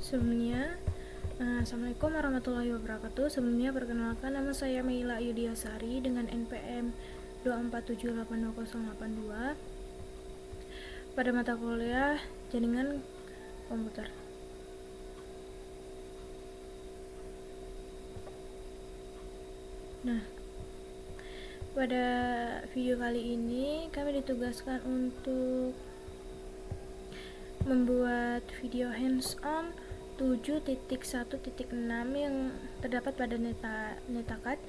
Sebelumnya, Assalamualaikum warahmatullahi wabarakatuh. Sebelumnya perkenalkan, nama saya Meila Yudiasari dengan NPM 247820882 pada mata kuliah Jaringan Komputer. Nah, pada video kali ini kami ditugaskan untuk membuat video hands-on 7.1.6 yang terdapat pada Netacad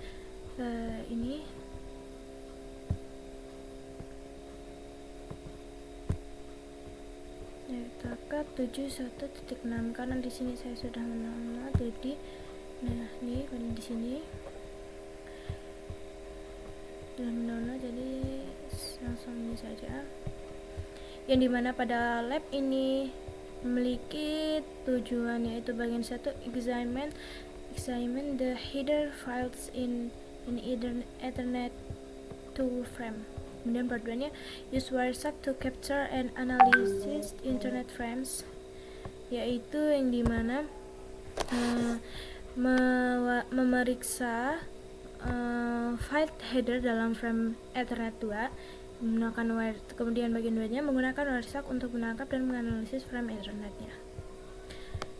ini. Netacad 7.1.6 karena di sini saya sudah mendownload, jadi ini pada di sini sudah mendownload, jadi langsung ini saja, yang dimana pada lab ini memiliki tujuan yaitu bagian 1 examine the header files in Ethernet to frame. Kemudian part 2 nya use Wireshark to capture and analysis internet frames, yaitu yang dimana memeriksa file header dalam frame Ethernet 2 menggunakan kemudian bagian 2 nya menggunakan Wireshark untuk menangkap dan menganalisis frame Ethernetnya.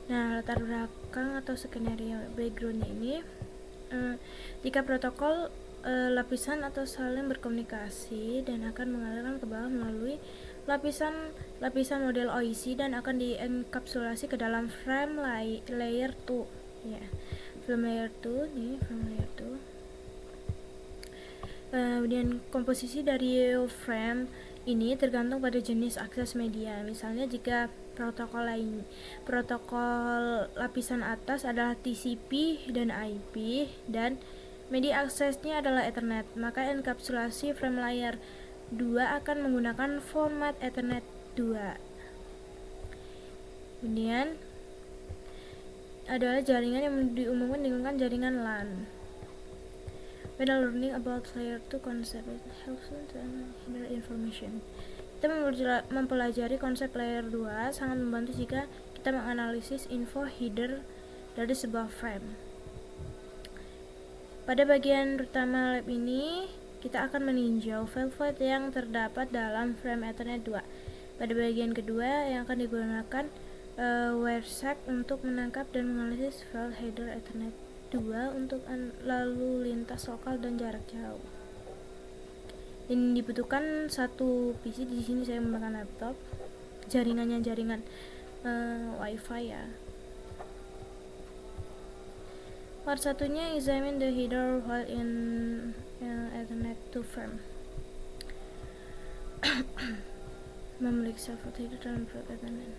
Nah, latar belakang atau skenario backgroundnya ini, jika protokol lapisan atau saling berkomunikasi dan akan mengalirkan ke bawah melalui lapisan model OIC dan akan dienkapsulasi ke dalam frame layer 2 ya. Frame layer 2 nih, frame layer 2. Kemudian komposisi dari frame ini tergantung pada jenis akses media. Misalnya jika protokol lapisan atas adalah TCP dan IP dan media aksesnya adalah Ethernet, maka enkapsulasi frame layer 2 akan menggunakan format Ethernet 2. Kemudian adalah jaringan yang diumumkan dengan jaringan LAN. When learning about layer 2 concept, it helps to handle information. Kita mempelajari konsep layer 2 sangat membantu jika kita menganalisis info header dari sebuah frame. Pada bagian pertama lab ini, kita akan meninjau file-file yang terdapat dalam frame Ethernet 2. Pada bagian kedua yang akan digunakan Wireshark untuk menangkap dan menganalisis file header Ethernet 2 untuk lalu lintas lokal dan jarak jauh. Ini dibutuhkan satu PC. Di sini saya menggunakan laptop. Jaringannya jaringan WiFi ya. Part satunya examine the header file in Ethernet to frame. Memeriksa file header dalam frame Ethernet.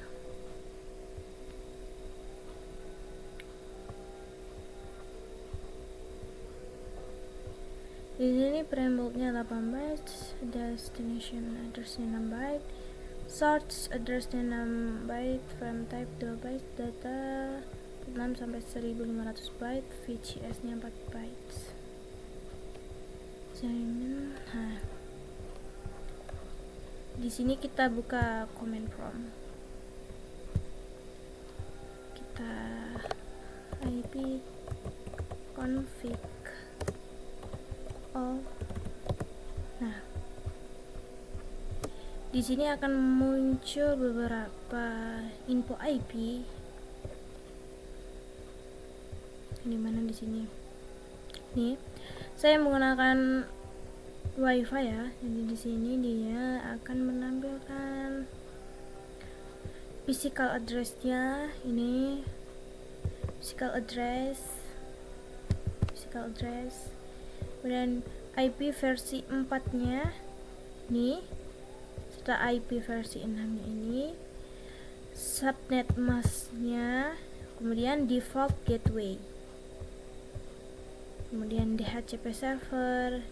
Di sini preambulnya 8 bytes, destination addressnya 6 byte, source addressnya 6 byte, frame type 2 byte, data 6 sampai 1500 byte, VCS nya 4 bytes. Nah, di sini kita buka command prompt. Kita IP config. Nah, di sini akan muncul beberapa info IP. Di mana di sini? Nih, saya menggunakan WiFi ya. Jadi di sini dia akan menampilkan physical address-nya. Ini physical address. Kemudian IP versi 4 nya nih, serta IP versi 6 nya ini, subnet mask nya, kemudian default gateway, kemudian DHCP server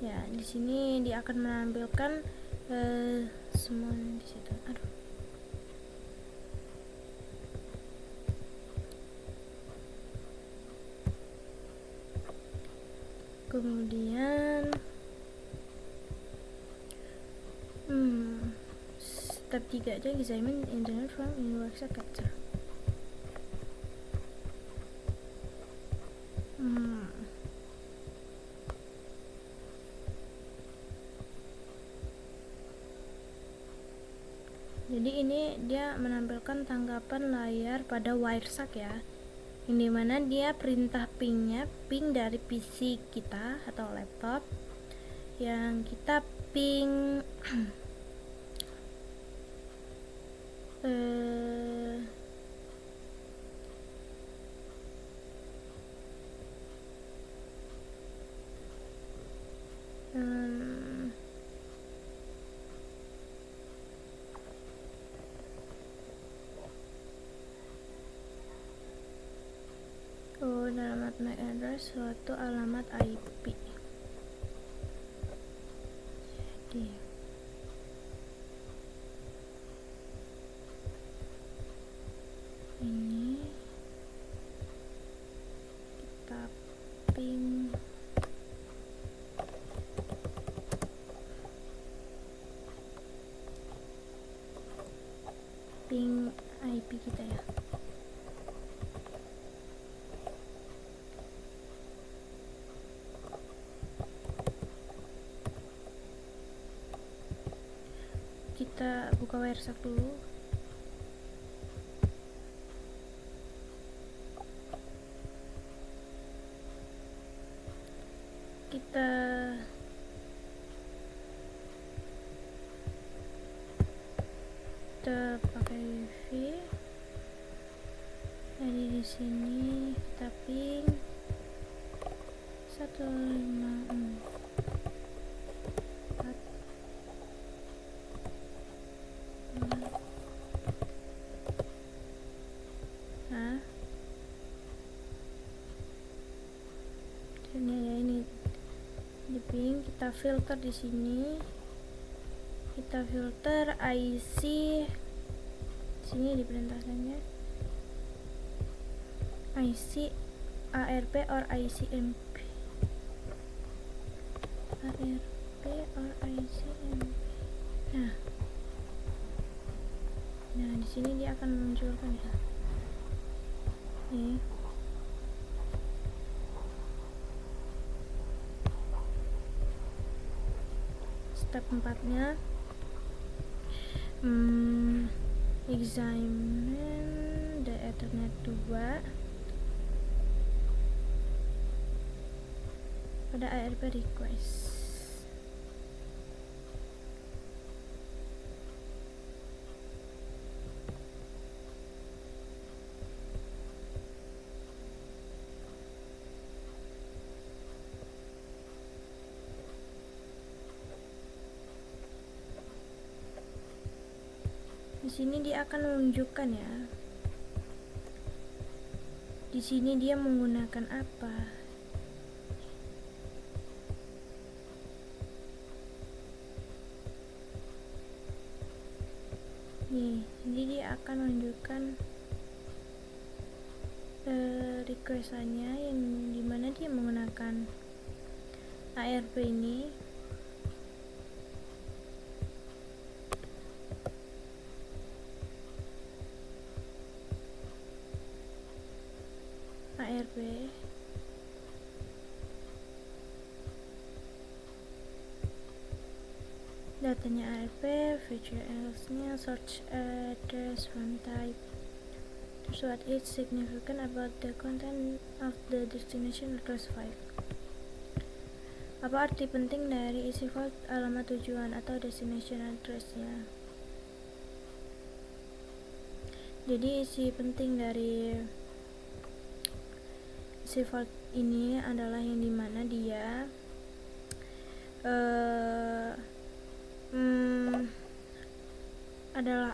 ya. Di sini dia akan menampilkan semua di situ. Kemudian Tab 3 aja, examine internet from universal capture. Jadi ini dia menampilkan tanggapan layar pada Wireshark ya, yang dimana dia perintah pingnya ping dari PC kita atau laptop, yang kita ping alamat MAC address suatu alamat IP. Jadi ini kita ping IP kita ya. Kita buka Wireshark dulu. Kita pakai wifi. Jadi di sini kita ping 154. Nah, ini ya, ini di ping, kita filter di sini, kita filter IC sini di perintahkannya IC ARP or IC MP, ARP or IC MP. Nah di sini dia akan munculkan ya. Nih. Step 4-nya examine the Ethernet 2 pada ARP request. Di sini dia akan menunjukkan ya. Di sini dia menggunakan apa? Nih, jadi dia akan menunjukkan requestannya, yang dimana dia menggunakan ARP ini. ARP datanya ARP, VCLs-nya search address one type. Terus what is significant about the content of the destination address file? Apa arti penting dari isi file alamat tujuan atau destination address-nya? Jadi isi penting dari isi file ini adalah yang dimana dia adalah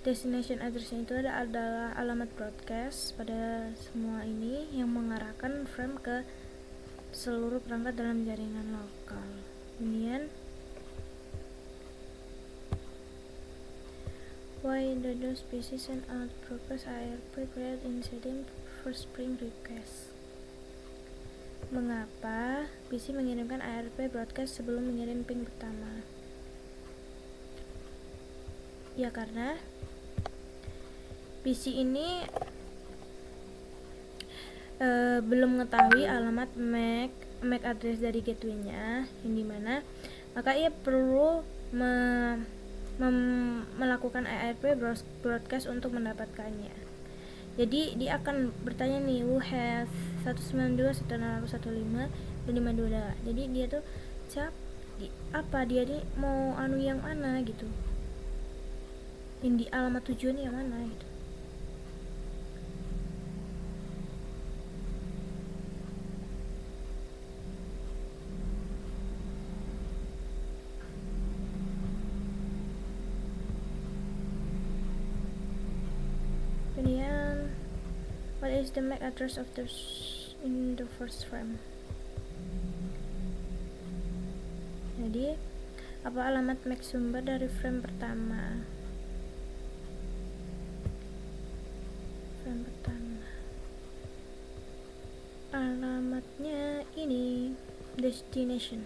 destination address-nya itu adalah alamat broadcast pada semua ini yang mengarahkan frame ke seluruh perangkat dalam jaringan lokal. Kemudian why the DOS PC send out broadcast ARP create incident first ping request. Mengapa PC mengirimkan ARP broadcast sebelum mengirim ping pertama? Ya karena PC ini belum mengetahui alamat MAC address dari gateway-nya, yang dimana maka ia perlu melakukan ARP broadcast untuk mendapatkannya. Jadi dia akan bertanya nih, who has 192.168.115 dan 52. Jadi dia tuh apa dia nih mau yang mana gitu, yang di alamat tujuan yang mana gitu. Kemudian what is the MAC address of in the first frame? Jadi apa alamat MAC sumber dari frame pertama? Alamatnya ini destination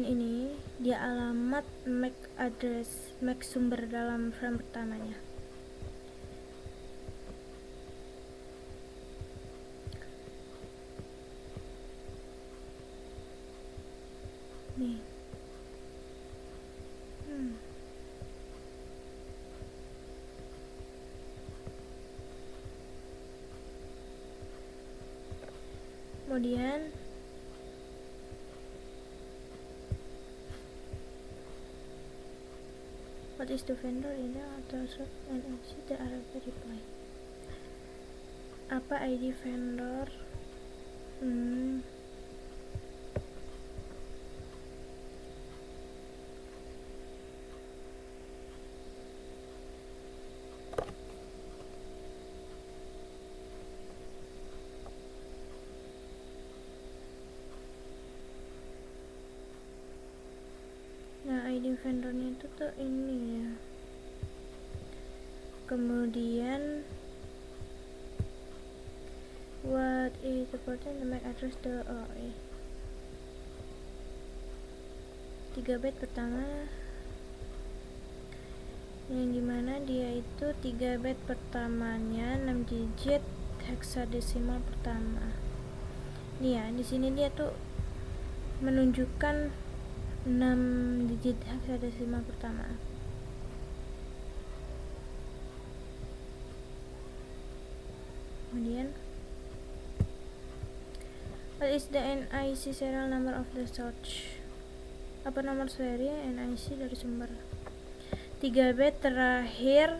ini dia alamat MAC address MAC sumber dalam frame pertamanya. Nih. Kemudian what is the vendor in the author and exit the RFP reply? Apa ID vendor? Nah, ID vendornya itu tuh ini ya. Kemudian what is the portion the MAC address 3 byte pertama, yang dimana dia itu 3 byte pertamanya 6 digit hexadesimal pertama. Nih ya, di sini dia tuh menunjukkan 6 digit hexadesimal pertama. Kemudian what is the NIC serial number of the source? Apa nomor seri NIC dari sumber? 3 byte terakhir.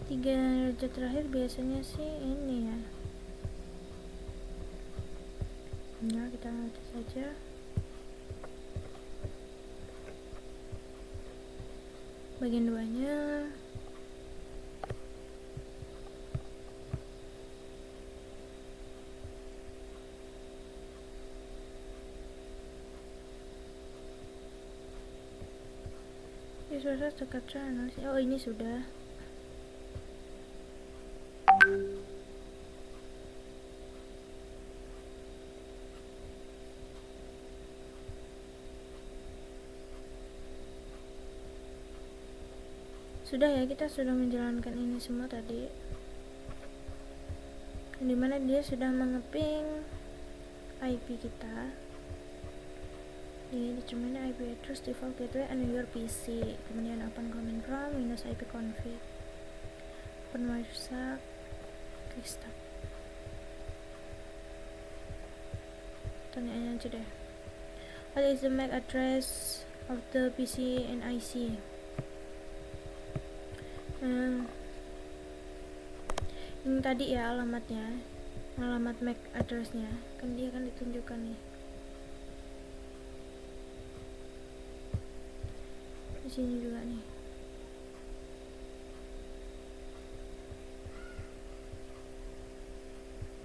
Tiga digit terakhir biasanya sih ini ya. Nah, kita lihat saja. Bagian 2-nya sudah capture analisis. Oh, ini sudah. Sudah ya, kita sudah menjalankan ini semua tadi, dimana dia sudah mengeping IP kita Ini determine IP address default gateway on your PC. Kemudian open command prompt minus IP config. Open Wireshark. Quick start. Tanyain aja deh. What is the MAC address of the PC and IC? Ini tadi ya alamatnya, alamat MAC addressnya, kan dia kan ditunjukkan nih. Di sini juga nih.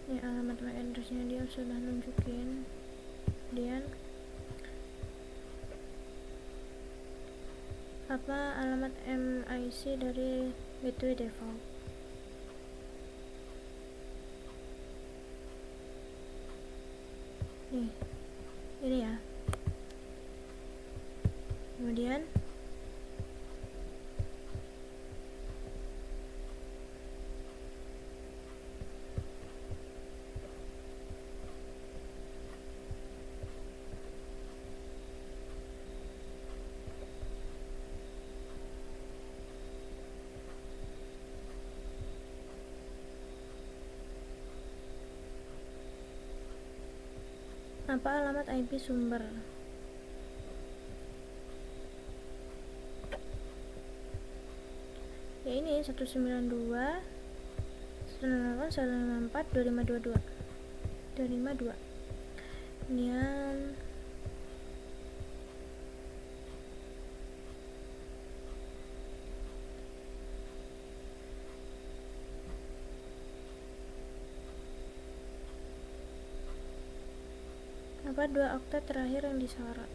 Ini alamat MAC addressnya dia sudah nunjukin. Kemudian apa alamat MIC dari gateway default. Nih, ini ya. Kemudian apa alamat IP sumber? Ya ini 192 168 154 2522 kemudian apa 2 oktet terakhir yang disorot.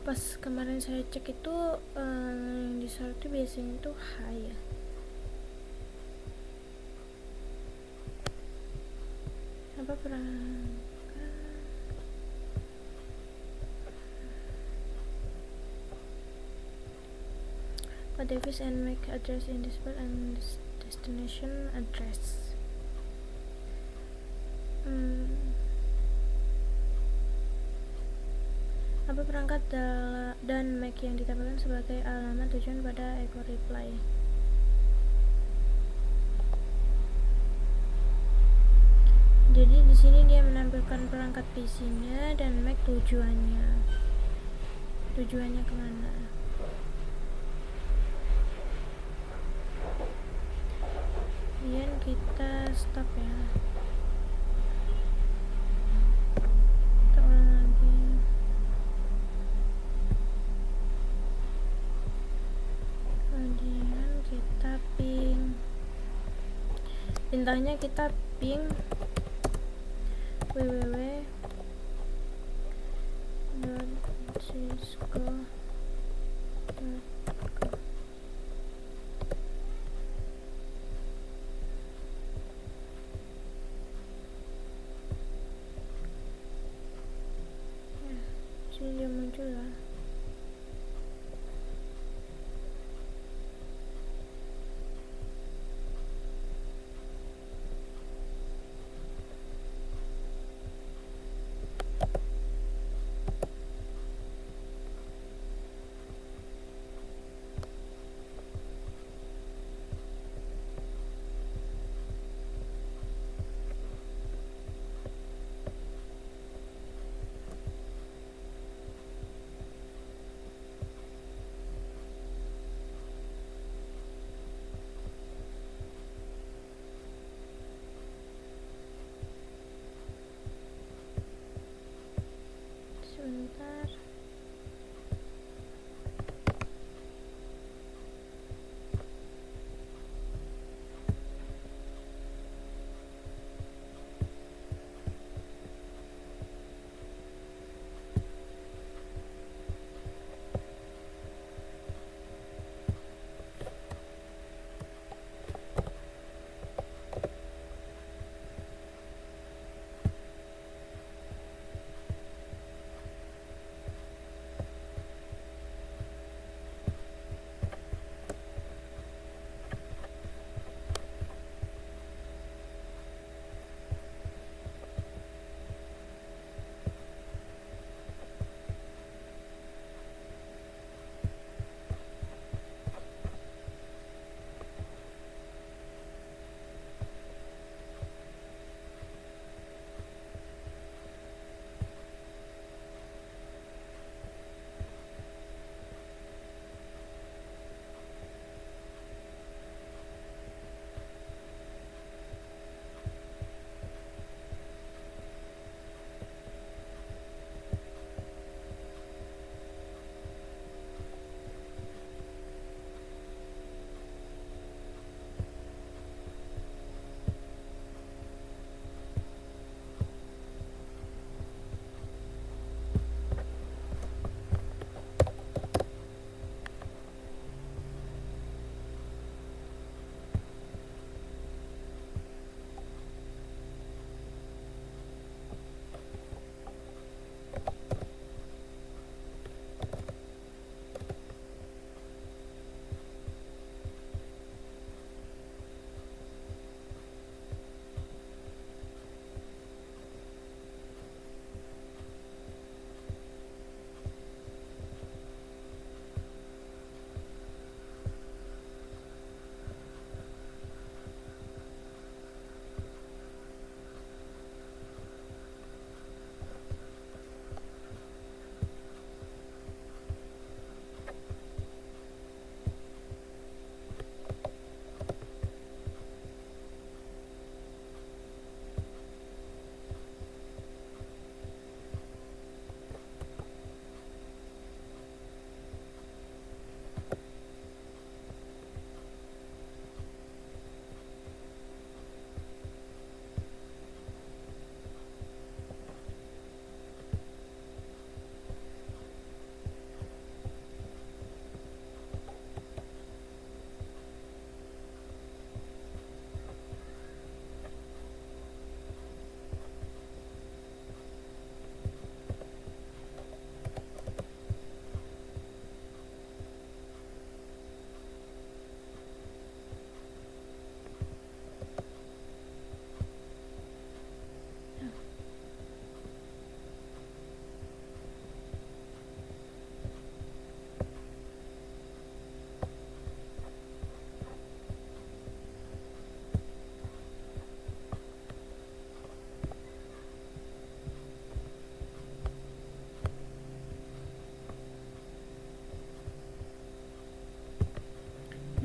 Pas kemarin saya cek itu yang disorot itu biasanya tuh high ya. Apa perangkat what device and MAC address in display and destination address. Apa perangkat dan MAC yang ditampilkan sebagai alamat tujuan pada echo reply. Jadi di sini dia menampilkan perangkat PC-nya dan MAC tujuannya. Tujuannya kemana? Kemudian kita stop ya. Kita ulang lagi. Kemudian kita ping. Perintahnya kita ping www.cisco.com. Sini dia muncul lah.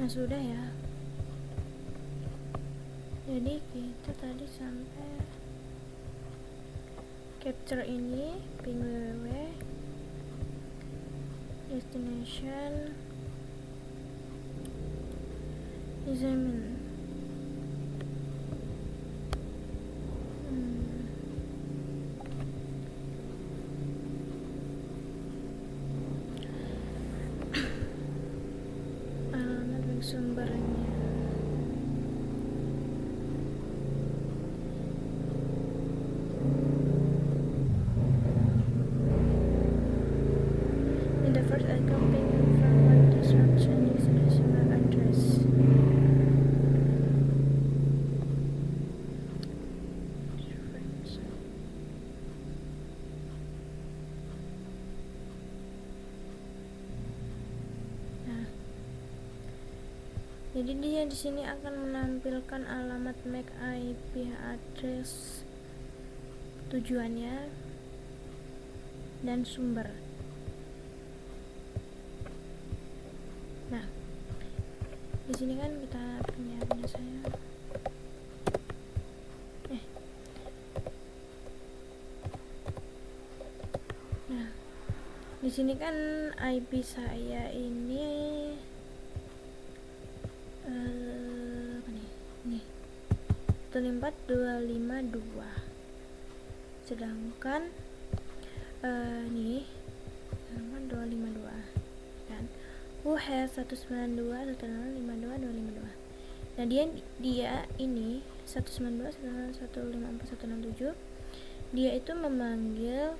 Nah sudah ya, jadi kita tadi sampai capture ini ping www destination examine. Alamat dan sumbernya. In the first icon, ping from one description using a similar address. Jadi dia di sini akan menampilkan alamat MAC IP address tujuannya dan sumber. Nah, di sini kan kita punya saya. Nah, di sini kan IP saya ini nih 14252, sedangkan nih 252 kan who has 192.168.252. Nah dia ini 192.154.167 dia itu memanggil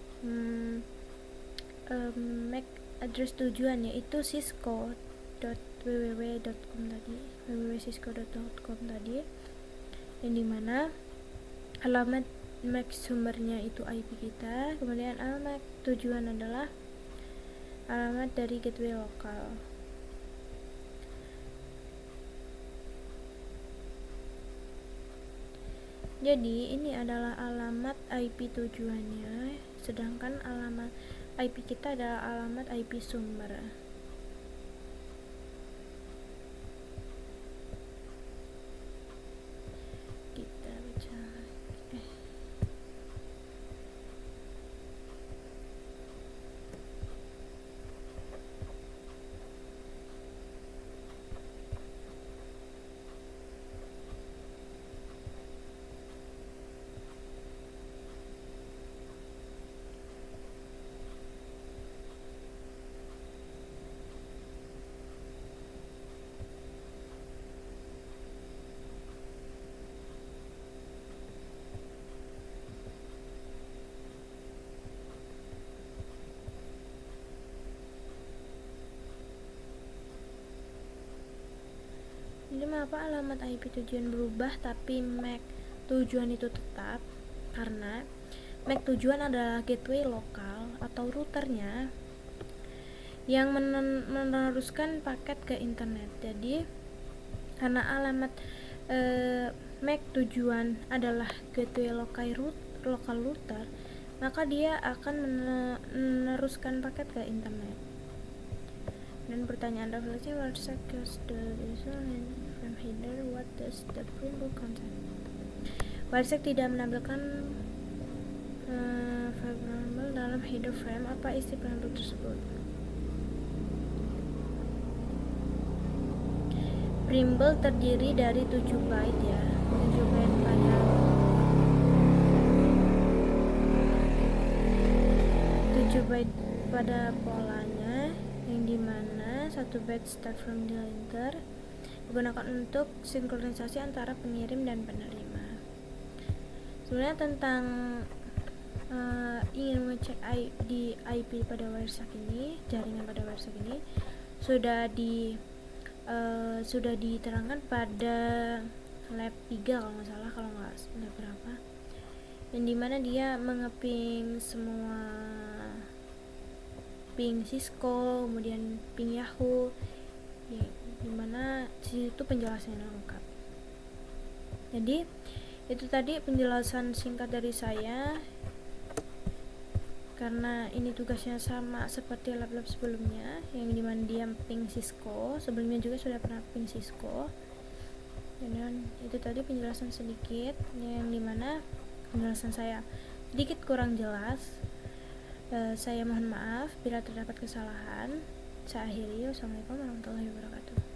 MAC address tujuan, yaitu cisco.www.com tadi, www.cisco.com tadi, yang dimana alamat MAC sumbernya itu IP kita, kemudian alamat tujuan adalah alamat dari gateway lokal. Jadi ini adalah alamat IP tujuannya, sedangkan alamat IP kita adalah alamat IP sumber. Kita baca Jadi mengapa alamat IP tujuan berubah tapi MAC tujuan itu tetap? Karena MAC tujuan adalah gateway lokal atau routernya yang meneruskan paket ke internet. Jadi karena alamat MAC tujuan adalah gateway lokal router, maka dia akan meneruskan paket ke internet. Dan pertanyaan refleksi, what secures the result from header, what does the printable content? WireSec tidak menampilkan variable dalam header frame. Apa isi preamble tersebut? Preamble terdiri dari 7 byte ya, 7 byte pada 7 byte pada polanya, yang dimana 1 byte start from the linker digunakan untuk sinkronisasi antara pengirim dan penerima. Sebenarnya tentang ingin mengecek di IP pada WireSec ini, jaringan pada WireSec ini sudah diterangkan pada lab 3 kalau nggak salah, kalau nggak lab berapa, yang dimana dia mengeping semua ping Cisco, kemudian ping Yahoo, ya, dimana situ penjelasannya lengkap. Jadi itu tadi penjelasan singkat dari saya. karena ini tugasnya sama seperti lab-lab sebelumnya yang dimana dia ping Cisco. Sebelumnya juga sudah pernah ping Cisco. Dan itu tadi penjelasan sedikit yang dimana penjelasan saya sedikit kurang jelas. Saya mohon maaf bila terdapat kesalahan. Saya akhiri. Wassalamualaikum warahmatullahi wabarakatuh.